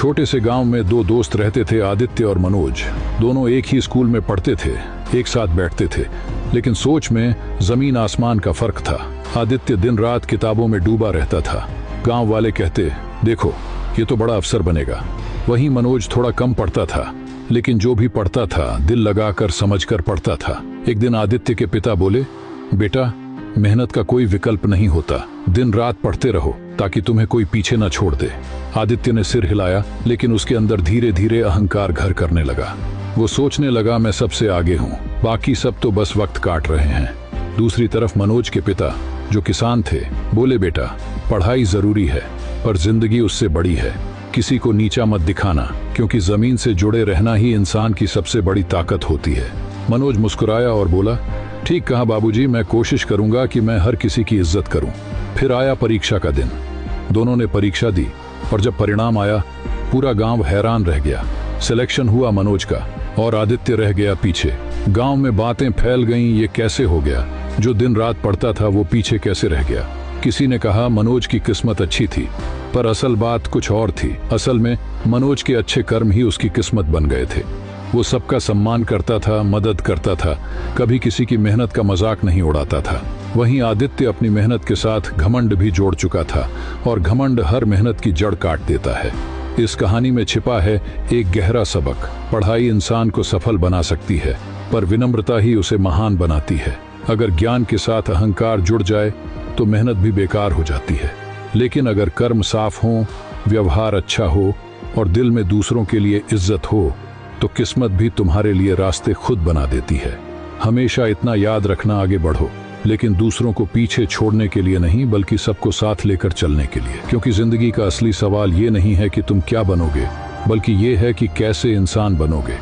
छोटे से गांव में दो दोस्त रहते थे, आदित्य और मनोज। दोनों एक ही स्कूल में पढ़ते थे, एक साथ बैठते थे, लेकिन सोच में जमीन आसमान का फर्क था। आदित्य दिन रात किताबों में डूबा रहता था। गांव वाले कहते, देखो ये तो बड़ा अफसर बनेगा। वहीं मनोज थोड़ा कम पढ़ता था, लेकिन जो भी पढ़ता था दिल लगाकर समझकर पढ़ता था। एक दिन आदित्य के पिता बोले, बेटा मेहनत का कोई विकल्प नहीं होता, दिन रात पढ़ते रहो ताकि तुम्हें कोई पीछे न छोड़ दे। आदित्य ने सिर हिलाया, लेकिन उसके अंदर धीरे धीरे अहंकार घर करने लगा। वो सोचने लगा, मैं सबसे आगे हूँ, बाकी सब तो बस वक्त काट रहे हैं। दूसरी तरफ मनोज के पिता जो किसान थे बोले, बेटा पढ़ाई जरूरी है पर जिंदगी उससे बड़ी है। किसी को नीचा मत दिखाना, क्योंकि जमीन से जुड़े रहना ही इंसान की सबसे बड़ी ताकत होती है। मनोज मुस्कुराया और बोला, ठीक कहा बाबूजी, मैं कोशिश करूंगा कि मैं हर किसी की इज्जत करूं। फिर आया परीक्षा का दिन। दोनों ने परीक्षा दी और जब परिणाम आया पूरा गांव हैरान रह गया। सिलेक्शन हुआ मनोज का और आदित्य रह गया पीछे। गांव में बातें फैल गईं, ये कैसे हो गया? जो दिन रात पढ़ता था वो पीछे कैसे रह गया? किसी ने कहा मनोज की किस्मत अच्छी थी, पर असल बात कुछ और थी। असल में मनोज के अच्छे कर्म ही उसकी किस्मत बन गए थे। वो सबका सम्मान करता था, मदद करता था, कभी किसी की मेहनत का मजाक नहीं उड़ाता था। वहीं आदित्य अपनी मेहनत के साथ घमंड भी जोड़ चुका था, और घमंड हर मेहनत की जड़ काट देता है। इस कहानी में छिपा है एक गहरा सबक। पढ़ाई इंसान को सफल बना सकती है, पर विनम्रता ही उसे महान बनाती है। अगर ज्ञान के साथ अहंकार जुड़ जाए तो मेहनत भी बेकार हो जाती है, लेकिन अगर कर्म साफ हो, व्यवहार अच्छा हो और दिल में दूसरों के लिए इज्जत हो तो किस्मत भी तुम्हारे लिए रास्ते खुद बना देती है। हमेशा इतना याद रखना, आगे बढ़ो, लेकिन दूसरों को पीछे छोड़ने के लिए नहीं, बल्कि सबको साथ लेकर चलने के लिए। क्योंकि जिंदगी का असली सवाल ये नहीं है कि तुम क्या बनोगे, बल्कि ये है कि कैसे इंसान बनोगे।